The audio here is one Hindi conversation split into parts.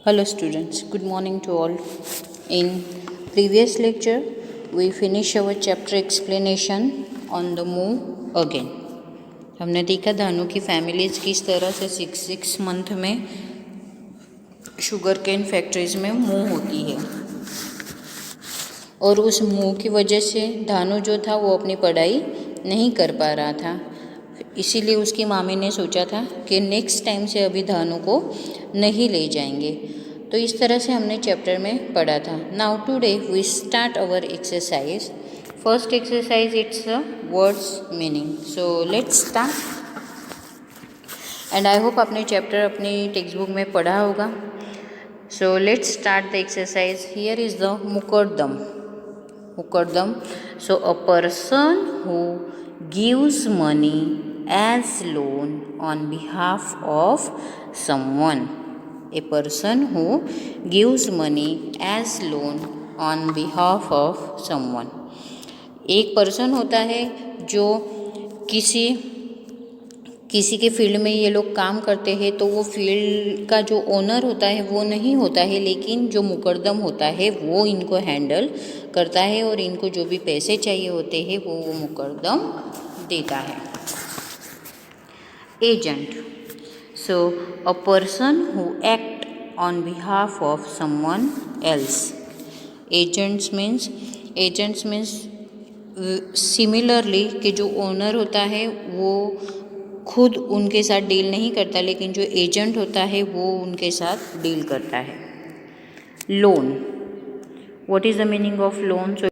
Hello students, good morning to all. In previous lecture, we finish our chapter explanation on the move again. हमने देखा धानु की फैमिलीज किस तरह से 6 मंथ में शुगर केन फैक्ट्रीज में मूव होती है और उस मूव की वजह से धानु जो था वो अपनी पढ़ाई नहीं कर पा रहा था। इसीलिए उसकी मामी ने सोचा था कि नेक्स्ट टाइम से अभी धानु को नहीं ले जाएंगे। तो इस तरह से हमने चैप्टर में पढ़ा था। Now today we start our exercise. First exercise it's a words meaning. So let's start. And I hope आपने चैप्टर अपनी टेक्स्ट बुक में पढ़ा होगा। So let's start the exercise. Here is the मुकरदम। मुकरदम, so a person who gives money as loan on behalf of someone. A person who gives money as loan on behalf of someone. एक पर्सन होता है जो किसी के फील्ड में ये लोग काम करते हैं, तो वो फील्ड का जो ओनर होता है वो नहीं होता है, लेकिन जो मुकरदम होता है वो इनको हैंडल करता है और इनको जो भी पैसे चाहिए होते हैं वो मुकरदम देता है। Agent, so a person who act on behalf of someone else. Agents means similarly कि जो ओनर होता है वो खुद उनके साथ डील नहीं करता, लेकिन जो एजेंट होता है वो उनके साथ डील करता है। Loan, what is the meaning of loan? So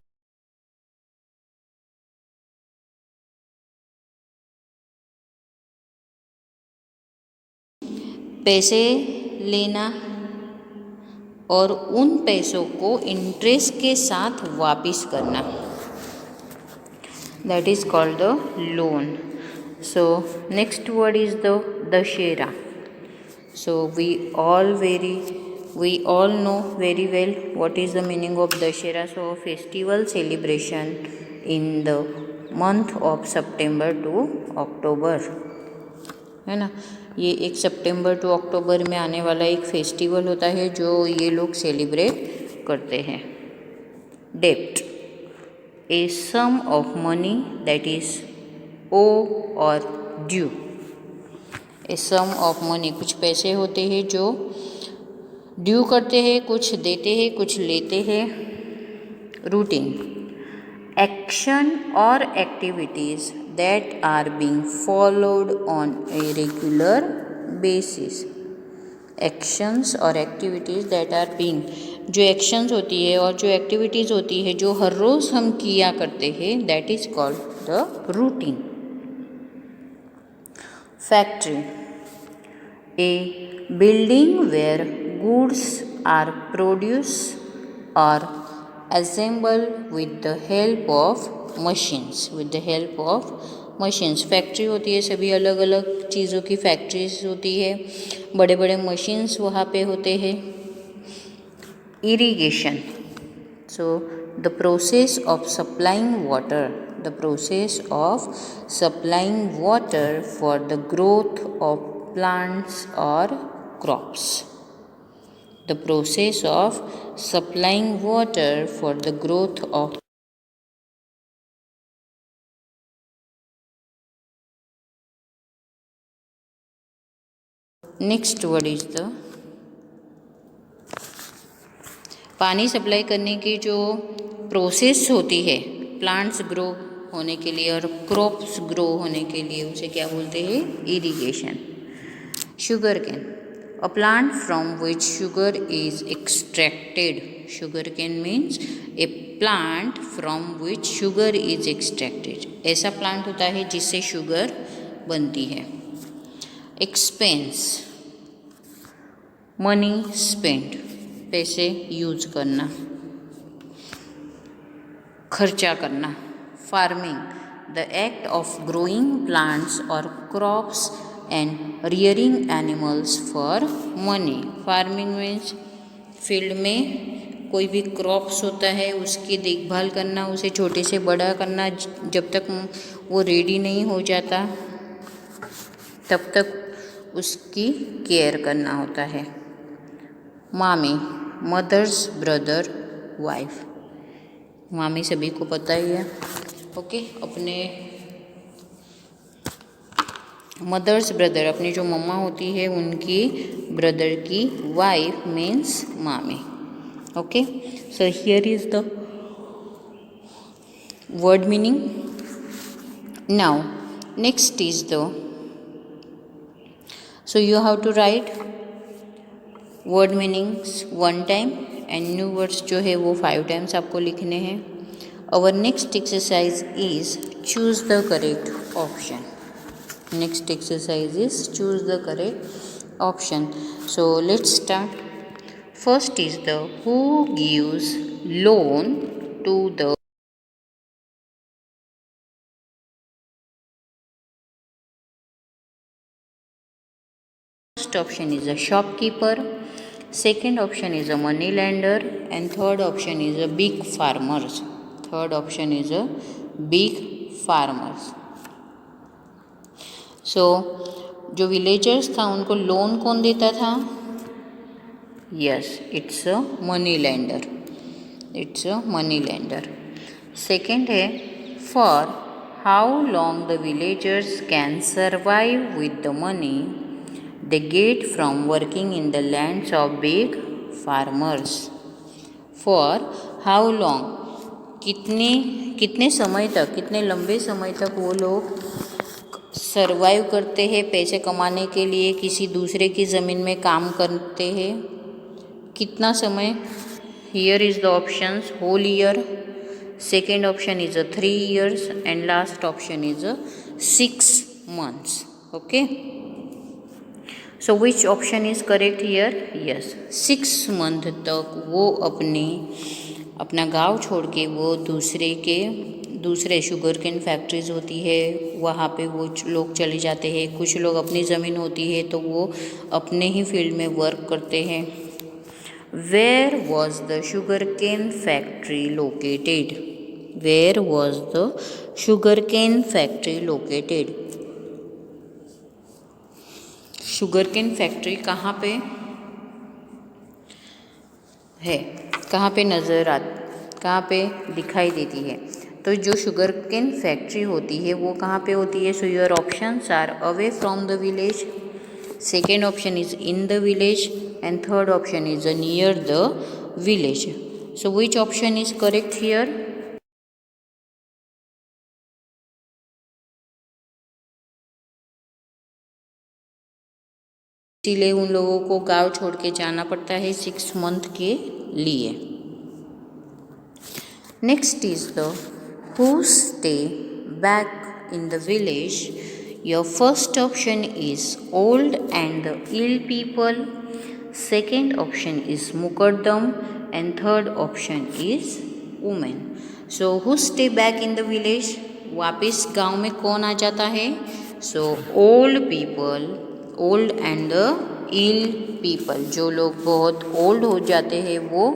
पैसे लेना और उन पैसों को इंटरेस्ट के साथ वापस करना, that is called the loan. So next word is the Dashera. So we all know very well what is the meaning of Dashera. So a festival celebration in the month of September to October, है ना। ये एक सितंबर टू अक्टूबर में आने वाला एक फेस्टिवल होता है जो ये लोग सेलिब्रेट करते हैं। डेप्ट, a sum of money that is owed or due. A sum of money, कुछ पैसे होते हैं जो ड्यू करते हैं, कुछ देते हैं, कुछ लेते हैं। रूटीन, एक्शन और activities that are being followed on a regular basis. Actions और एक्टिविटीज दैट आर बीइंग, जो एक्शंस होती है और जो एक्टिविटीज होती है जो हर रोज हम किया करते हैं, that is called the routine. Factory, a building where goods are produced or assembled with the help of machines. Factory होती है, सभी अलग अलग चीज़ों की फैक्ट्रीज होती है, बड़े बड़े मशीन्स वहाँ पे होते हैं। Irrigation, so the process of supplying water, the process of supplying water for the growth of plants or crops. The process of supplying water for the growth of. Next word is the पानी सप्लाई करने की जो प्रोसेस होती है प्लांट्स ग्रो होने के लिए और क्रॉप्स ग्रो होने के लिए, उसे क्या बोलते हैं? Irrigation. Sugar cane, a plant from which sugar is extracted. Sugar cane means a plant from which sugar is extracted. ऐसा प्लांट होता है जिससे शुगर बनती है। एक्सपेंस, मनी स्पेंड, पैसे यूज करना, खर्चा करना। Farming, the act of growing plants और crops and rearing animals for money. Farming means field में कोई भी क्रॉप्स होता है उसकी देखभाल करना, उसे छोटे से बड़ा करना, जब तक वो रेडी नहीं हो जाता तब तक उसकी केयर करना होता है। मामी, मदर्स ब्रदर वाइफ। मामी सभी को पता ही है। ओके, अपने मदर्स ब्रदर, अपनी जो मम्मा होती है उनकी ब्रदर की वाइफ मीन्स मामी। Okay, so here is the word meaning. Now next is the, so you have to write word meanings one time and new words जो है वो 5 times आपको लिखने हैं। Our next exercise is choose the correct option. Next exercise is choose the correct option. So let's start. First is the who gives loan to the, first option is a shopkeeper, second option is a money lender, and third option is a big farmers. Third option is a big farmers. So जो विलेजर्स था उनको लोन कौन देता था? Yes, it's a money lender. It's a money lender. Second है for how long the villagers can survive with the money they get from working in the lands of big farmers. For how long, कितने कितने समय तक, कितने लंबे समय तक वो लोग सर्वाइव करते हैं पैसे कमाने के लिए, किसी दूसरे की ज़मीन में काम करते हैं, कितना समय? Here is the options whole year, second option is a 3 years and last option is a 6 months. Okay, so which option is correct here? Yes, 6 month तक वो अपना गांव छोड़ के वो दूसरे शुगर केन फैक्ट्रीज होती है वहाँ पे वो लोग चले जाते हैं। कुछ लोग अपनी ज़मीन होती है तो वो अपने ही फील्ड में वर्क करते हैं। Where was the sugarcane factory located? Where was the sugarcane factory located? Sugarcane factory कहाँ पे है, कहाँ पे कहाँ पे दिखाई देती है? तो जो शुगर केन फैक्ट्री होती है वो कहाँ पे होती है? So your options are away from the village, second option is in the village and third option is near the village. So which option is correct here? इसीलिए उन लोगों को गांव छोड़ के जाना पड़ता है 6 month के लिए. Next is the who stay back in the village. Your first option is old and the ill people, second option is मुकरदम and third option is women. So who stay back in the village, वापस गांव में कौन आ जाता है? So old people, old and the ill people, जो लोग बहुत ओल्ड हो जाते हैं वो,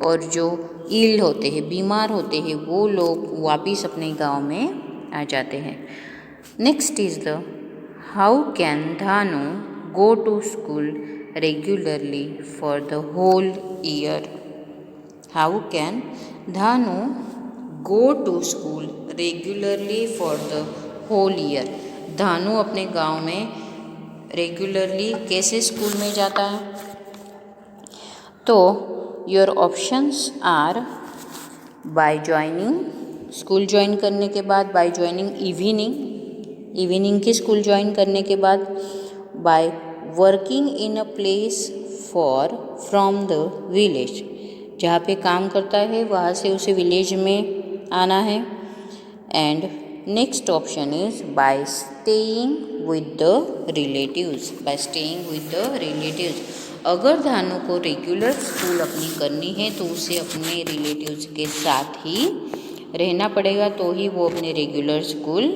और जो इल होते हैं, बीमार होते हैं, वो लोग वापस अपने गांव में आ जाते हैं. Next is the how can Dhanu go to school regularly for the whole year. How can Dhanu go to school regularly for the whole year. Dhanu अपने गांव में रेगुलरली कैसे स्कूल में जाता है? तो your options are by joining, school join करने के बाद, बाय ज्वाइनिंग इवनिंग की स्कूल ज्वाइन करने के बाद, by working in a place far from the village, जहाँ पे काम करता है वहाँ से उसे विलेज में आना है, and next option is by staying with the relatives. Bye staying with the relatives, अगर धानु को रेगुलर स्कूल अपनी करनी है तो उसे अपने रिलेटिव्स के साथ ही रहना पड़ेगा, तो ही वो अपने रेगुलर स्कूल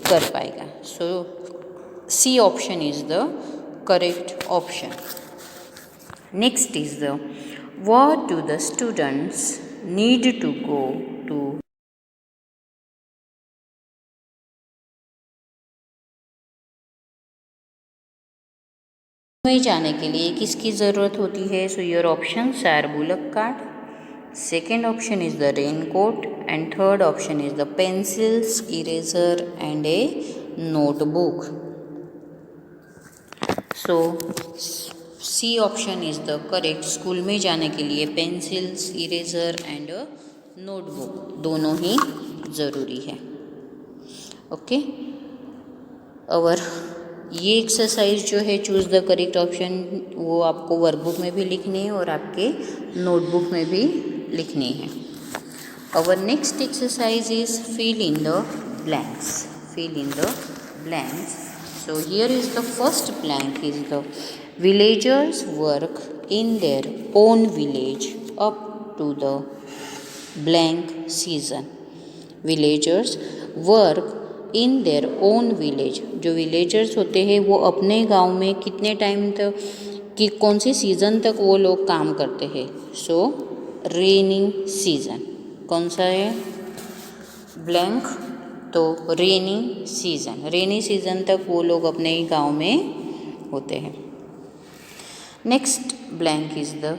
कर पाएगा. So C option is the correct option. Next is the what do the students need to go to में जाने के लिए किसकी ज़रूरत होती है? So your options are bullock cart, second option is the raincoat and third option is the pencils, eraser and a notebook. So C option is the correct. School में जाने के लिए पेंसिल्स, इरेजर एंड नोटबुक दोनों ही ज़रूरी है. ओके, और ये एक्सरसाइज जो है चूज़ द करेक्ट ऑप्शन, वो आपको वर्कबुक में भी लिखनी है और आपके नोटबुक में भी लिखनी है. Our next exercise is fill in the blanks. Fill in the blanks. So here is the first blank is the villagers work in their own village up to the blank season. Villagers work in their own village. जो विलेजर्स होते हैं वो अपने गांव में कितने टाइम तक कि कौन सी सीज़न तक वो लोग काम करते हैं? सो रेनिंग सीज़न. कौन सा है ब्लैंक? तो रेनी सीज़न. रेनी सीज़न तक वो लोग अपने ही गांव में होते हैं. Next blank is the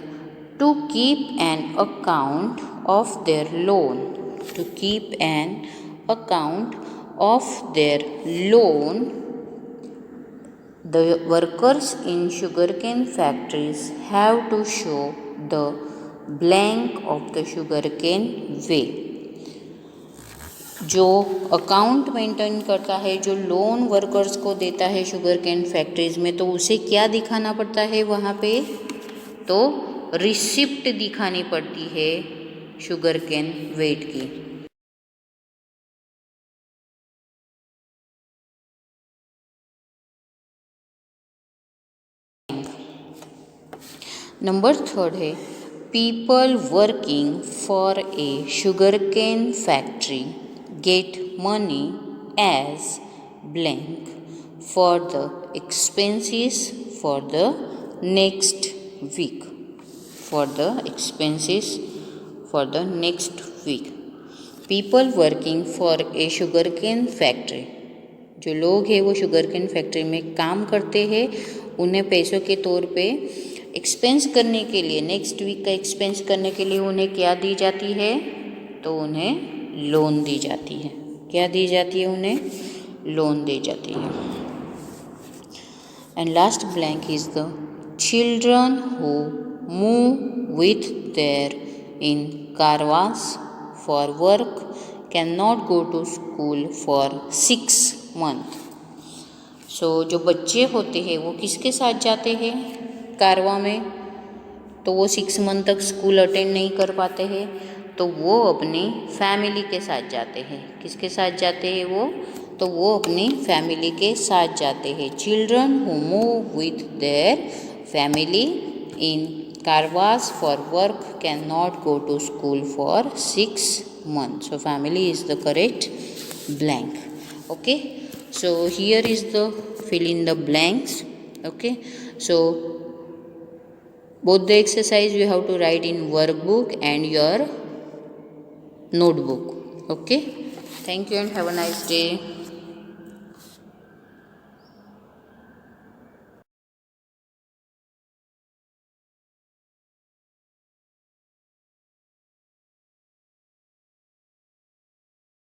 to keep an account of their loan. To keep an account of their loan. The workers in sugarcane factories have to show the blank of the sugarcane way. जो अकाउंट मेंटेन करता है, जो लोन वर्कर्स को देता है शुगरकेन फैक्ट्रीज में, तो उसे क्या दिखाना पड़ता है वहाँ पे? तो रिसिप्ट दिखानी पड़ती है शुगरकेन वेट की. नंबर थर्ड है people working for a sugarcane factory get money as blank for the expenses for the next week. For the expenses for the next week. People working for a sugarcane factory. जो लोग हैं वो शुगरकेन फैक्ट्री में काम करते हैं, उन्हें पैसों के तौर पे एक्सपेंस करने के लिए, नेक्स्ट वीक का एक्सपेंस करने के लिए उन्हें क्या दी जाती है? तो उन्हें लोन दी जाती है. क्या दी जाती है? उन्हें लोन दी जाती है. And last blank is the children who move with their in caravans for work can not go to school for 6 months. सो जो बच्चे होते हैं वो किसके साथ जाते हैं कारवा में? तो वो 6 month तक स्कूल अटेंड नहीं कर पाते हैं, तो वो अपनी फैमिली के साथ जाते हैं. किसके साथ जाते हैं वो? तो वो अपनी फैमिली के साथ जाते हैं. Children who move with their family in caravans for work can not go to school for 6 months. So family is the correct blank. Okay, so here is the fill in the blanks. Okay, so both the exercise you have to write in workbook and your notebook. Okay, thank you and have a nice day.